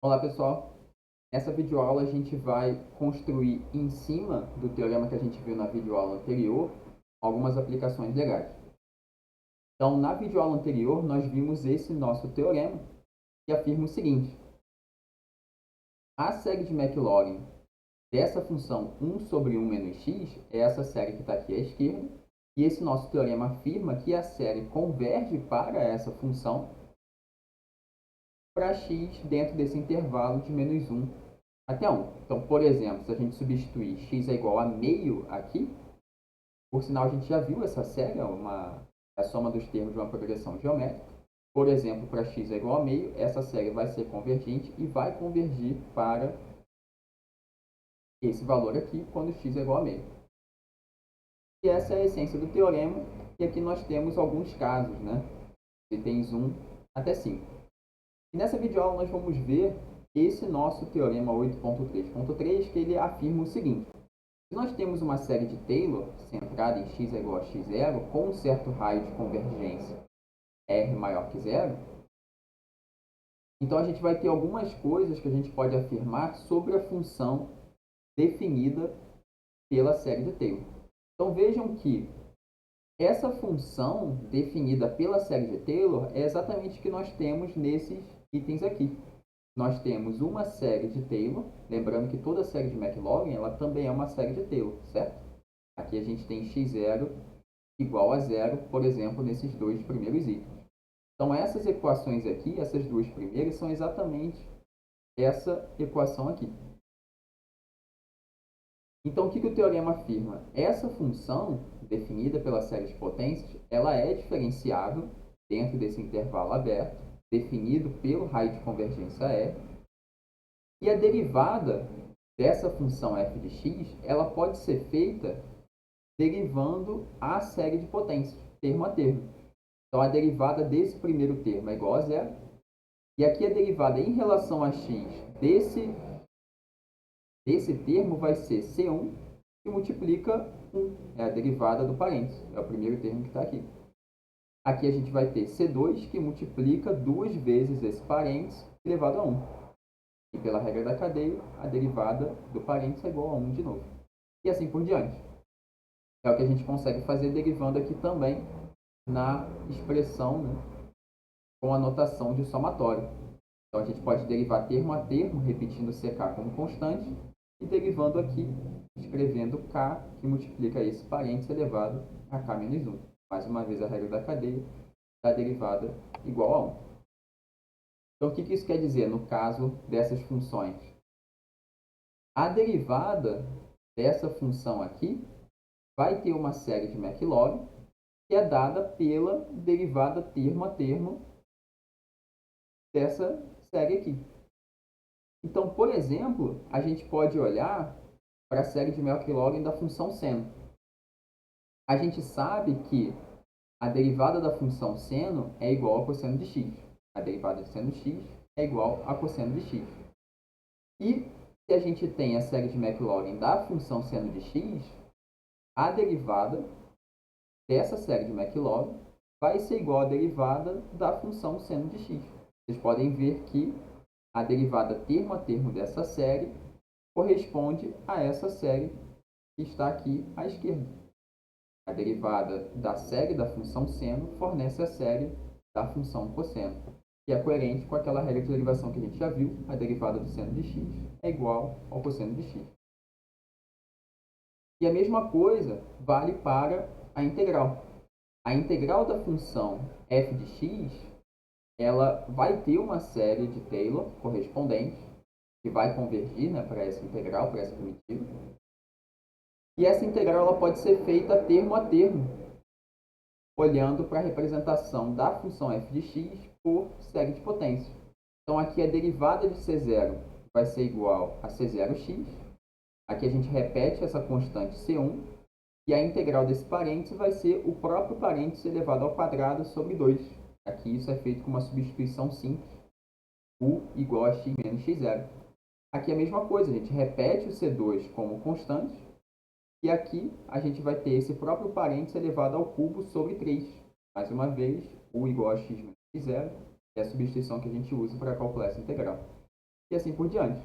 Olá, pessoal. Nessa videoaula a gente vai construir em cima do teorema que a gente viu na videoaula anterior algumas aplicações legais. Então, na videoaula anterior, nós vimos esse nosso teorema que afirma o seguinte: a série de Maclaurin dessa função 1 sobre 1 menos x é essa série que está aqui à esquerda, e esse nosso teorema afirma que a série converge para essa função para x dentro desse intervalo de menos 1 até 1. Então, por exemplo, se a gente substituir x é igual a meio aqui, por sinal a gente já viu essa série, é a soma dos termos de uma progressão geométrica. Por exemplo, para x é igual a meio, essa série vai ser convergente e vai convergir para esse valor aqui quando x é igual a meio. E essa é a essência do teorema, e aqui nós temos alguns casos, né? Itens 1 até 5. E nessa videoaula nós vamos ver esse nosso teorema 8.3.3, que ele afirma o seguinte: se nós temos uma série de Taylor centrada em x é igual a x0 com um certo raio de convergência r maior que zero, então a gente vai ter algumas coisas que a gente pode afirmar sobre a função definida pela série de Taylor. Então vejam que essa função definida pela série de Taylor é exatamente o que nós temos nesses itens aqui. Nós temos uma série de Taylor, lembrando que toda série de Maclaurin ela também é uma série de Taylor, certo? Aqui a gente tem x0 igual a zero, por exemplo, nesses dois primeiros itens. Então essas equações aqui, essas duas primeiras, são exatamente essa equação aqui. Então o que o teorema afirma? Essa função, definida pela série de potências, ela é diferenciável dentro desse intervalo aberto, definido pelo raio de convergência E, e a derivada dessa função f de x, ela pode ser feita derivando a série de potências, termo a termo. Então, a derivada desse primeiro termo é igual a zero, e aqui a derivada em relação a x desse termo vai ser C1, que multiplica 1, é a derivada do parênteses, é o primeiro termo que está aqui. Aqui a gente vai ter C2, que multiplica duas vezes esse parênteses elevado a 1. E pela regra da cadeia, a derivada do parênteses é igual a 1 de novo. E assim por diante. É o que a gente consegue fazer derivando aqui também na expressão, né, com a notação de somatório. Então a gente pode derivar termo a termo, repetindo CK como constante, e derivando aqui, escrevendo K, que multiplica esse parênteses elevado a K menos 1. Mais uma vez a regra da cadeia da derivada igual a 1. Então o que isso quer dizer no caso dessas funções? A derivada dessa função aqui vai ter uma série de Maclaurin, que é dada pela derivada termo a termo dessa série aqui. Então, por exemplo, a gente pode olhar para a série de Maclaurin da função seno. A gente sabe que a derivada da função seno é igual a cosseno de x. A derivada de seno de x é igual a cosseno de x. E se a gente tem a série de Maclaurin da função seno de x, a derivada dessa série de Maclaurin vai ser igual à derivada da função seno de x. Vocês podem ver que a derivada termo a termo dessa série corresponde a essa série que está aqui à esquerda. A derivada da série da função seno fornece a série da função cosseno, que é coerente com aquela regra de derivação que a gente já viu. A derivada do seno de x é igual ao cosseno de x. E a mesma coisa vale para a integral. A integral da função f de x, ela vai ter uma série de Taylor correspondente, que vai convergir, né, para essa integral, para essa primitiva. E essa integral ela pode ser feita termo a termo, olhando para a representação da função f de x por série de potências. Então aqui a derivada de C0 vai ser igual a C0x. Aqui a gente repete essa constante C1. E a integral desse parênteses vai ser o próprio parênteses elevado ao quadrado sobre 2. Aqui isso é feito com uma substituição simples. U igual a x menos x0. Aqui é a mesma coisa, a gente repete o C2 como constante. E aqui a gente vai ter esse próprio parênteses elevado ao cubo sobre 3. Mais uma vez, U igual a x menos x0 é a substituição que a gente usa para calcular essa integral. e assim por diante.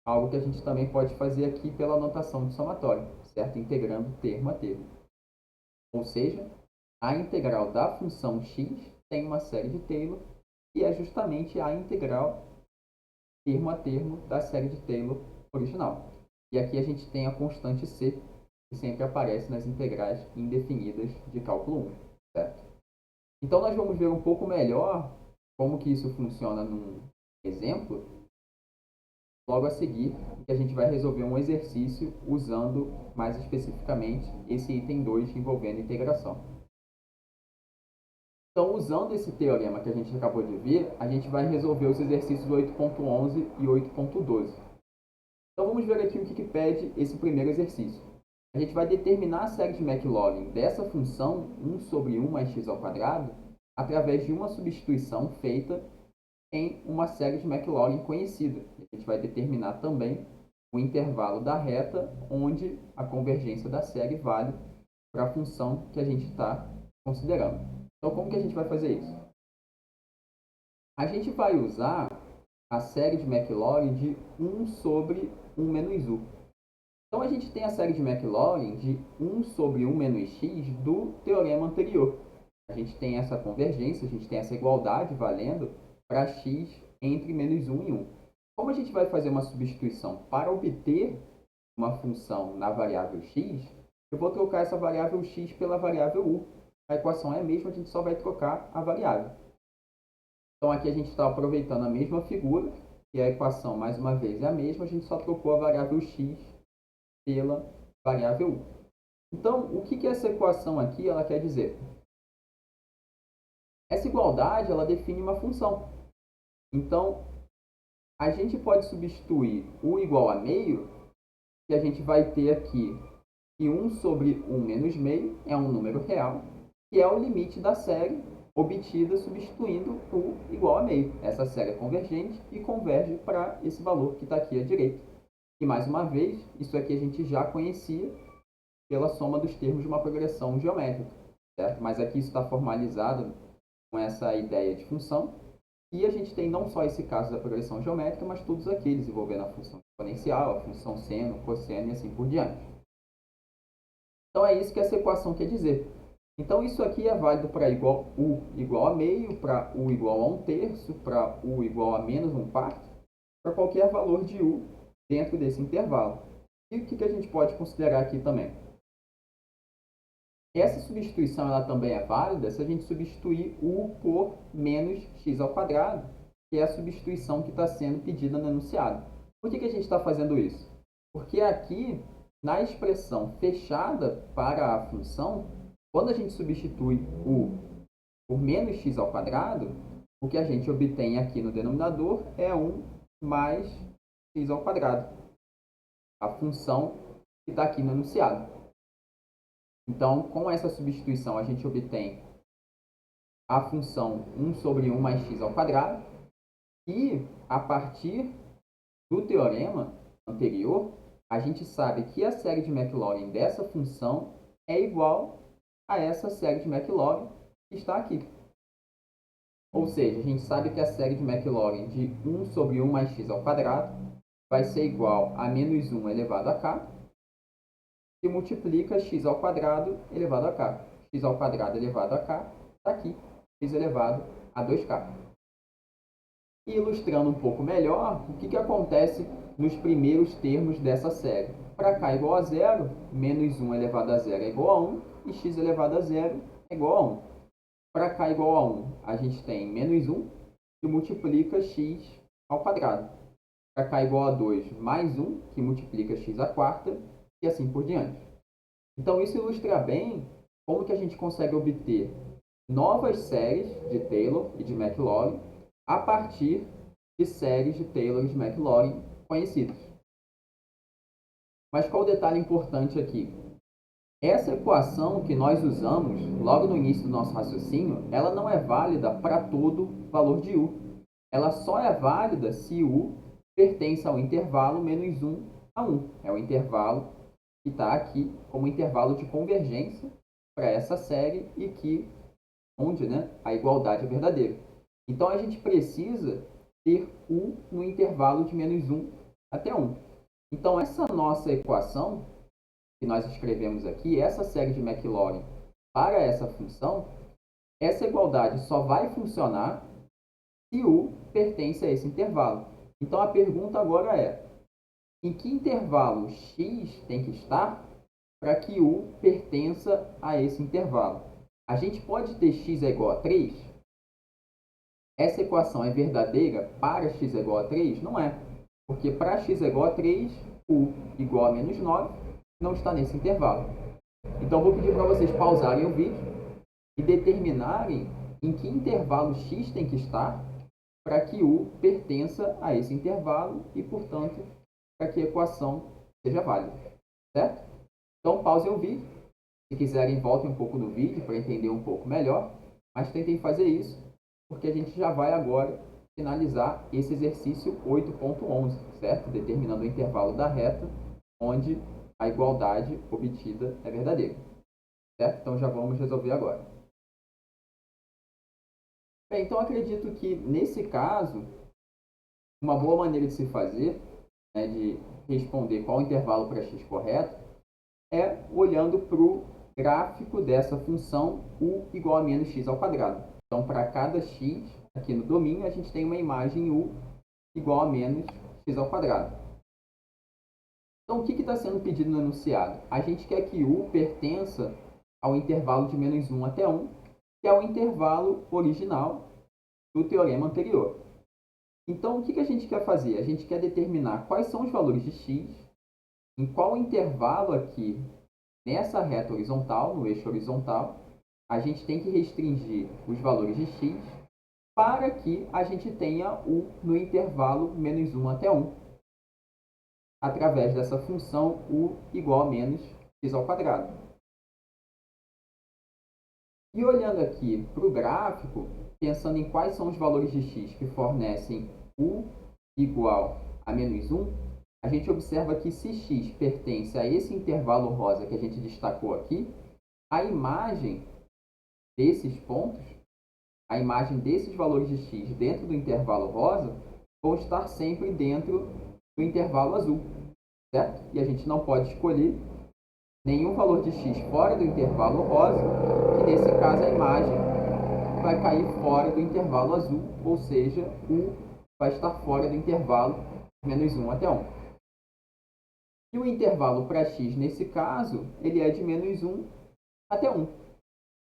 Algo que a gente também pode fazer aqui pela notação de somatório, certo? Integrando termo a termo. Ou seja, a integral da função x tem uma série de Taylor e é justamente a integral termo a termo da série de Taylor original. E aqui a gente tem a constante c, que sempre aparece nas integrais indefinidas de cálculo 1, certo? Então nós vamos ver um pouco melhor como que isso funciona num exemplo, logo a seguir, que a gente vai resolver um exercício usando mais especificamente esse item 2 envolvendo integração. Então, usando esse teorema que a gente acabou de ver, a gente vai resolver os exercícios 8.11 e 8.12. Então, vamos ver aqui o que pede esse primeiro exercício. A gente vai determinar a série de Maclaurin dessa função 1 sobre 1 mais x ao quadrado através de uma substituição feita em uma série de Maclaurin conhecida. A gente vai determinar também o intervalo da reta onde a convergência da série vale para a função que a gente está considerando. Então, como que a gente vai fazer isso? A gente vai usar a série de Maclaurin de 1 sobre 1 menos u. Então, a gente tem a série de Maclaurin de 1 sobre 1 menos x do teorema anterior. A gente tem essa convergência, a gente tem essa igualdade valendo para x entre menos 1 e 1. Como a gente vai fazer uma substituição para obter uma função na variável x, eu vou trocar essa variável x pela variável u. A equação é a mesma, a gente só vai trocar a variável. Então, aqui a gente está aproveitando a mesma figura, e a equação, mais uma vez, é a mesma, a gente só trocou a variável x pela variável u. Então, o que essa equação aqui ela quer dizer? Essa igualdade ela define uma função. Então, a gente pode substituir u igual a meio, que a gente vai ter aqui que 1 sobre 1 menos meio é um número real, que é o limite da série obtida substituindo u igual a meio. Essa série é convergente e converge para esse valor que está aqui à direita. E mais uma vez, isso aqui a gente já conhecia pela soma dos termos de uma progressão geométrica, certo? Mas aqui isso está formalizado com essa ideia de função. E a gente tem não só esse caso da progressão geométrica, mas todos aqueles envolvendo a função exponencial, a função seno, cosseno e assim por diante. Então é isso que essa equação quer dizer. Então isso aqui é válido para u igual a meio, para u igual a 1/3, para u igual a menos 1/4, para qualquer valor de u dentro desse intervalo. E o que a gente pode considerar aqui também? Essa substituição ela também é válida se a gente substituir u por menos x ao quadrado, que é a substituição que está sendo pedida no enunciado. Por que a gente está fazendo isso? Porque aqui, na expressão fechada para a função, quando a gente substitui u por menos x ao quadrado, o que a gente obtém aqui no denominador é 1 mais x ao quadrado, a função que está aqui no enunciado. Então, com essa substituição, a gente obtém a função 1 sobre 1 mais x ao quadrado. E, a partir do teorema anterior, a gente sabe que a série de Maclaurin dessa função é igual a essa série de Maclaurin que está aqui. Ou seja, a gente sabe que a série de Maclaurin de 1 sobre 1 mais x ao quadrado vai ser igual a menos 1 elevado a k, que multiplica x ao quadrado elevado a k. X ao quadrado elevado a k está aqui, x elevado a 2k. E ilustrando um pouco melhor, o que acontece nos primeiros termos dessa série? Para k igual a 0, menos 1 elevado a 0 é igual a 1, e x elevado a 0 é igual a 1. Para k igual a 1, a gente tem menos 1, que multiplica x ao quadrado. Para k igual a 2, mais 1, que multiplica x à quarta, e assim por diante. Então, isso ilustra bem como que a gente consegue obter novas séries de Taylor e de Maclaurin a partir de séries de Taylor e de Maclaurin conhecidas. Mas qual o detalhe importante aqui? Essa equação que nós usamos logo no início do nosso raciocínio, ela não é válida para todo valor de u. Ela só é válida se u pertence ao intervalo menos 1 a 1. É o intervalo que está aqui como intervalo de convergência para essa série e que onde a igualdade é verdadeira. Então, a gente precisa ter u no intervalo de menos 1 até 1. Então, essa nossa equação, que nós escrevemos aqui, essa série de Maclaurin para essa função, essa igualdade só vai funcionar se u pertence a esse intervalo. Então, a pergunta agora é, em que intervalo x tem que estar para que u pertença a esse intervalo? A gente pode ter x é igual a 3? Essa equação é verdadeira para x é igual a 3? Não é. Porque para x é igual a 3, u igual a menos 9 não está nesse intervalo. Então, vou pedir para vocês pausarem o vídeo e determinarem em que intervalo x tem que estar para que u pertença a esse intervalo e, portanto, para que a equação seja válida. Certo? Então, pausem o vídeo. Se quiserem, voltem um pouco no vídeo para entender um pouco melhor, mas tentem fazer isso, porque a gente já vai agora finalizar esse exercício 8.11, certo? Determinando o intervalo da reta onde a igualdade obtida é verdadeira. Certo? Então, já vamos resolver agora. Bem, então acredito que, nesse caso, uma boa maneira de se fazer, né, de responder qual o intervalo para x correto, é olhando para o gráfico dessa função u igual a menos x ao quadrado. Então, para cada x, aqui no domínio, a gente tem uma imagem u igual a menos x ao quadrado. Então, o que está sendo pedido no enunciado? A gente quer que u pertença ao intervalo de menos 1 até 1, que é o intervalo original do teorema anterior. Então, o que a gente quer fazer? A gente quer determinar quais são os valores de x, em qual intervalo aqui, nessa reta horizontal, no eixo horizontal, a gente tem que restringir os valores de x para que a gente tenha u no intervalo menos 1 até 1, através dessa função u igual a menos x ao quadrado. E olhando aqui para o gráfico, pensando em quais são os valores de x que fornecem u igual a menos 1, a gente observa que se x pertence a esse intervalo rosa que a gente destacou aqui, a imagem desses pontos, a imagem desses valores de x dentro do intervalo rosa, vão estar sempre dentro do intervalo azul, certo? E a gente não pode escolher nenhum valor de x fora do intervalo rosa, que nesse caso a imagem vai cair fora do intervalo azul, ou seja, u vai estar fora do intervalo menos 1 até 1. E o intervalo para x, nesse caso, ele é de menos 1 até 1.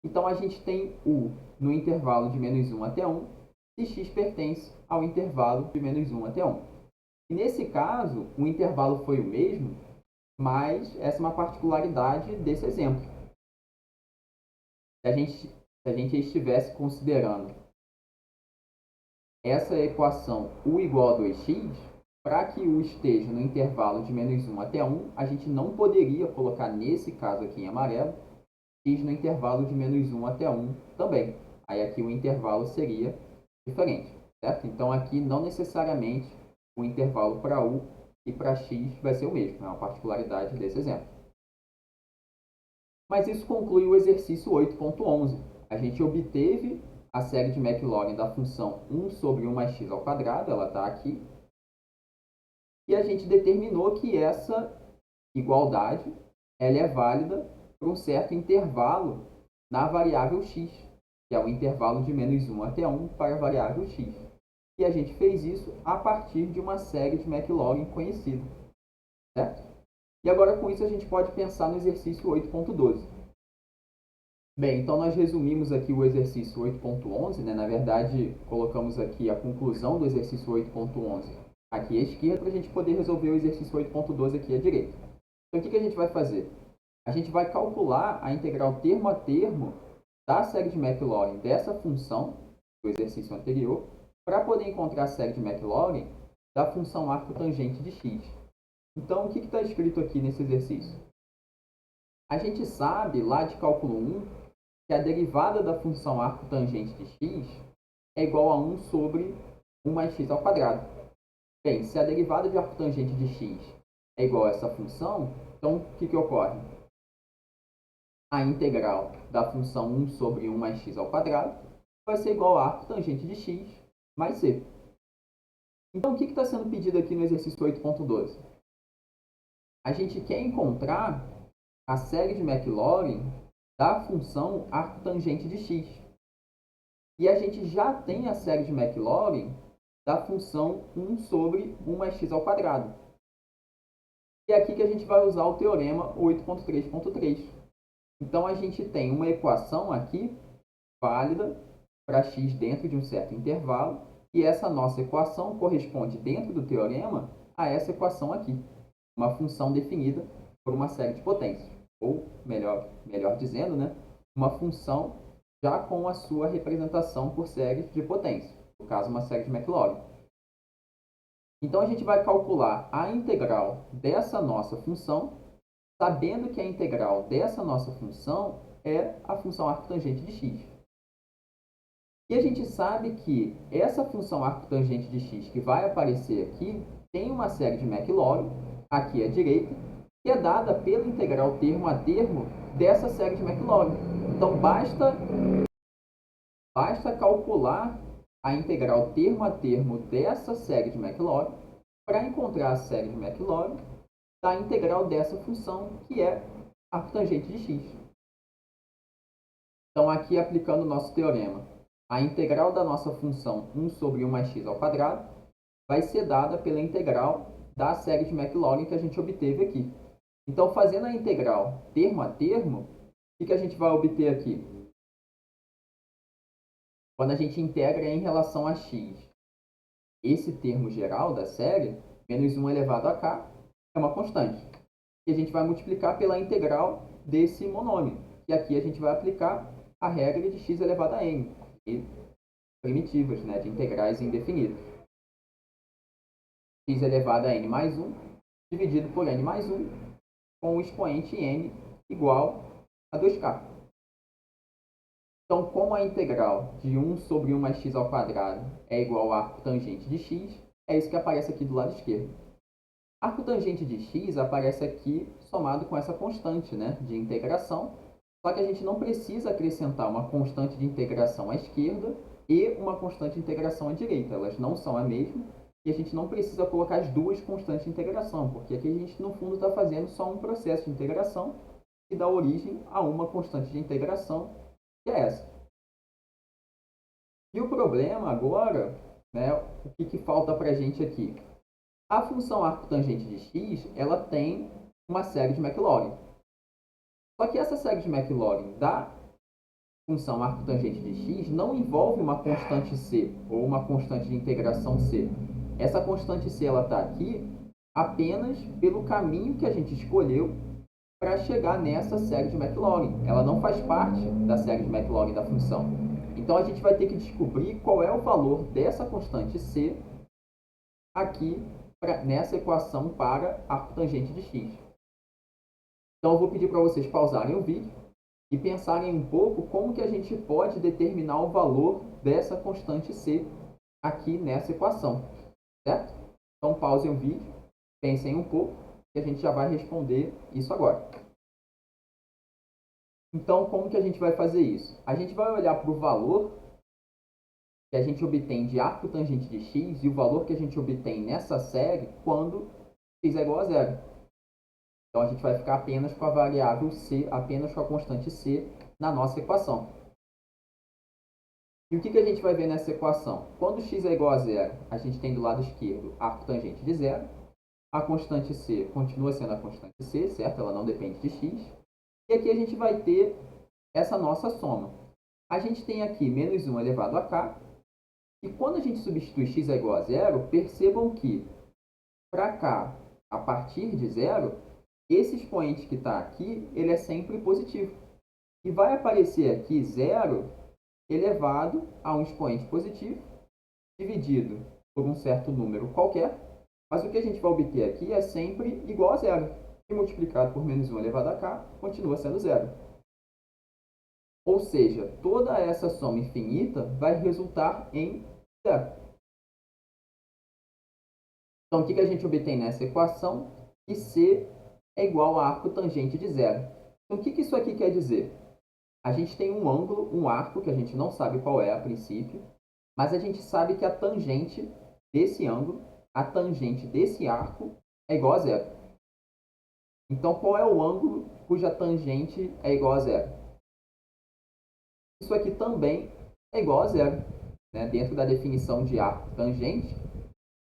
Então, a gente tem u no intervalo de menos 1 até 1, se x pertence ao intervalo de menos 1 até 1. E nesse caso, o intervalo foi o mesmo, mas essa é uma particularidade desse exemplo. Se a gente estivesse considerando essa equação u igual a 2x, para que u esteja no intervalo de menos 1 até 1, a gente não poderia colocar, nesse caso aqui em amarelo, x no intervalo de menos 1 até 1 também. Aí aqui o intervalo seria diferente, certo? Então aqui não necessariamente o intervalo para u e para x vai ser o mesmo, é uma particularidade desse exemplo. Mas isso conclui o exercício 8.11. A gente obteve a série de Maclaurin da função 1 sobre 1 mais x ao quadrado, ela está aqui. E a gente determinou que essa igualdade ela é válida por um certo intervalo na variável x, que é o intervalo de menos 1 até 1 para a variável x. E a gente fez isso a partir de uma série de Maclaurin conhecida, certo? E agora, com isso, a gente pode pensar no exercício 8.12. Bem, então nós resumimos aqui o exercício 8.11, né? Na verdade, colocamos aqui a conclusão do exercício 8.11 aqui à esquerda para a gente poder resolver o exercício 8.12 aqui à direita. Então, o que a gente vai fazer? A gente vai calcular a integral termo a termo da série de Maclaurin dessa função do exercício anterior para poder encontrar a série de Maclaurin da função arco tangente de x. Então, o que está escrito aqui nesse exercício? A gente sabe, lá de cálculo 1, que a derivada da função arco tangente de x é igual a 1 sobre 1 mais x ao quadrado. Bem, se a derivada de arco tangente de x é igual a essa função, então o que ocorre? A integral da função 1 sobre 1 mais x ao quadrado vai ser igual a arco tangente de x mais c. Então, o que está sendo pedido aqui no exercício 8.12? A gente quer encontrar a série de Maclaurin da função arcotangente de x. E a gente já tem a série de Maclaurin da função 1 sobre 1 mais x ao quadrado. E é aqui que a gente vai usar o teorema 8.3.3. Então, a gente tem uma equação aqui válida para x dentro de um certo intervalo, e essa nossa equação corresponde dentro do teorema a essa equação aqui, uma função definida por uma série de potências, ou melhor dizendo, né, uma função já com a sua representação por série de potências, no caso uma série de Maclaurin. Então a gente vai calcular a integral dessa nossa função, sabendo que a integral dessa nossa função é a função arcotangente de x. E a gente sabe que essa função arcotangente de x que vai aparecer aqui tem uma série de Maclaurin, aqui à direita, que é dada pela integral termo a termo dessa série de Maclaurin. Então, basta calcular a integral termo a termo dessa série de Maclaurin para encontrar a série de Maclaurin da integral dessa função, que é arcotangente de x. Então, aqui aplicando o nosso teorema, a integral da nossa função 1 sobre 1 mais x ao quadrado vai ser dada pela integral da série de Maclaurin que a gente obteve aqui. Então, fazendo a integral termo a termo, o que a gente vai obter aqui? Quando a gente integra em relação a x, esse termo geral da série, menos 1 elevado a k, é uma constante. E a gente vai multiplicar pela integral desse monômio. E aqui a gente vai aplicar a regra de x elevado a n, e primitivas, né, de integrais indefinidas. X elevado a n mais 1, dividido por n mais 1, com o expoente n igual a 2k. Então, como a integral de 1 sobre 1 mais x ao quadrado é igual a arcotangente de x, é isso que aparece aqui do lado esquerdo. Arcotangente de x aparece aqui somado com essa constante, né, de integração, só que a gente não precisa acrescentar uma constante de integração à esquerda e uma constante de integração à direita. Elas não são a mesma e a gente não precisa colocar as duas constantes de integração, porque aqui a gente, no fundo, está fazendo só um processo de integração que dá origem a uma constante de integração, que é essa. E o problema agora, né, o que falta para a gente aqui? A função arcotangente de x, ela tem uma série de Maclaurin. Só que essa série de Maclaurin da função arcotangente de x não envolve uma constante c, ou uma constante de integração c. Essa constante c está aqui apenas pelo caminho que a gente escolheu para chegar nessa série de Maclaurin. Ela não faz parte da série de Maclaurin da função. Então, a gente vai ter que descobrir qual é o valor dessa constante c aqui nessa equação para arcotangente de x. Então, eu vou pedir para vocês pausarem o vídeo e pensarem um pouco como que a gente pode determinar o valor dessa constante c aqui nessa equação, certo? Então, pausem o vídeo, pensem um pouco e a gente já vai responder isso agora. Então, como que a gente vai fazer isso? A gente vai olhar para o valor que a gente obtém de arcotangente de x e o valor que a gente obtém nessa série quando x é igual a zero. Então, a gente vai ficar apenas com a variável c, apenas com a constante c na nossa equação. E o que a gente vai ver nessa equação? Quando x é igual a zero, a gente tem do lado esquerdo arcotangente de zero. A constante c continua sendo a constante c, certo? Ela não depende de x. E aqui a gente vai ter essa nossa soma. A gente tem aqui menos 1 elevado a k. E quando a gente substitui x é igual a zero, percebam que para cá, a partir de zero, esse expoente que está aqui, ele é sempre positivo. E vai aparecer aqui zero elevado a um expoente positivo, dividido por um certo número qualquer. Mas o que a gente vai obter aqui é sempre igual a zero. E multiplicado por menos 1 elevado a k, continua sendo zero. Ou seja, toda essa soma infinita vai resultar em zero. Então, o que a gente obtém nessa equação? Que c é igual a arcotangente de zero. Então, o que isso aqui quer dizer? A gente tem um ângulo, um arco, que a gente não sabe qual é a princípio, mas a gente sabe que a tangente desse ângulo, a tangente desse arco é igual a zero. Então, qual é o ângulo cuja tangente é igual a zero? Isso aqui também é igual a zero. Né? Dentro da definição de arco tangente,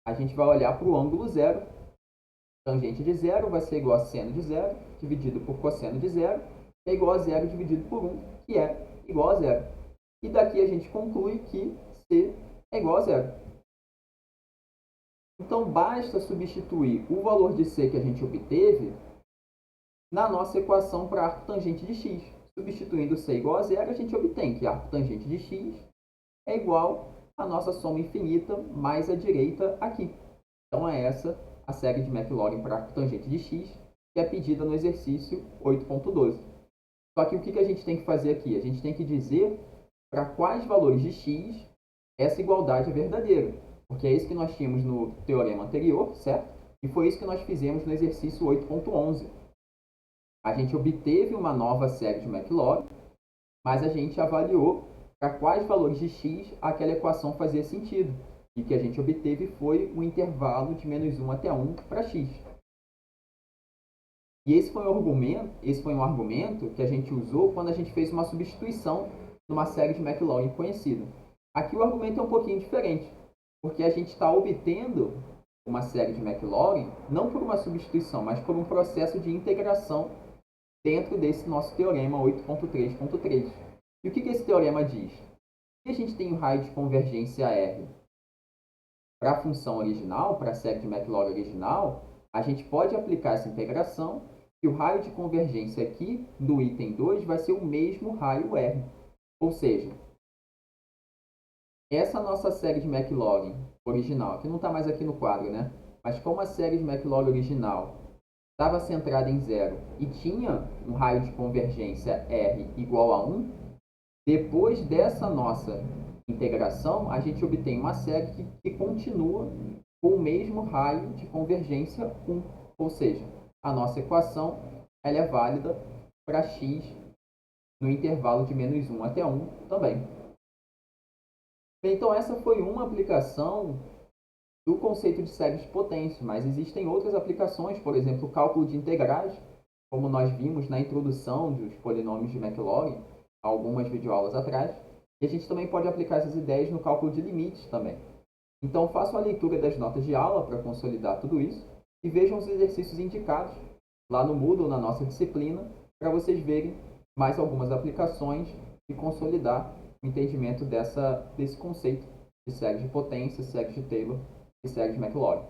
a gente vai olhar para o ângulo zero. Tangente de zero vai ser igual a seno de zero, dividido por cosseno de zero, que é igual a zero dividido por 1, que é igual a zero. E daqui a gente conclui que C é igual a zero. Então, basta substituir o valor de C que a gente obteve na nossa equação para arco tangente de x. Substituindo C igual a zero, a gente obtém que arco tangente de x é igual à nossa soma infinita mais a direita aqui. Então, é essa a série de Maclaurin para arco tangente de x, que é pedida no exercício 8.12. Só que o que a gente tem que fazer aqui? A gente tem que dizer para quais valores de x essa igualdade é verdadeira. Porque é isso que nós tínhamos no teorema anterior, certo? E foi isso que nós fizemos no exercício 8.11. A gente obteve uma nova série de Maclaurin, mas a gente avaliou para quais valores de x aquela equação fazia sentido. E o que a gente obteve foi o intervalo de menos 1 até 1 para x. E esse foi um argumento que a gente usou quando a gente fez uma substituição numa série de Maclaurin conhecida. Aqui o argumento é um pouquinho diferente, porque a gente está obtendo uma série de Maclaurin não por uma substituição, mas por um processo de integração dentro desse nosso teorema 8.3.3. E o que esse teorema diz? Se a gente tem o raio de convergência R para a função original, para a série de Maclaurin original, a gente pode aplicar essa integração e o raio de convergência aqui do item 2 vai ser o mesmo raio R. Ou seja, essa nossa série de Maclaurin original, que não está mais aqui no quadro, né? Mas como a série de Maclaurin original estava centrada em zero e tinha um raio de convergência R igual a 1, depois dessa nossa integração, a gente obtém uma série que continua com o mesmo raio de convergência 1. Ou seja, a nossa equação ela é válida para x no intervalo de menos 1 até 1 também. Então, essa foi uma aplicação do conceito de séries de potência, mas existem outras aplicações, por exemplo, o cálculo de integrais, como nós vimos na introdução dos polinômios de Maclaurin, algumas videoaulas atrás, e a gente também pode aplicar essas ideias no cálculo de limites também. Então, façam a leitura das notas de aula para consolidar tudo isso e vejam os exercícios indicados lá no Moodle, na nossa disciplina, para vocês verem mais algumas aplicações e consolidar o entendimento desse conceito de séries de potência, séries de Taylor e séries de Maclaurin.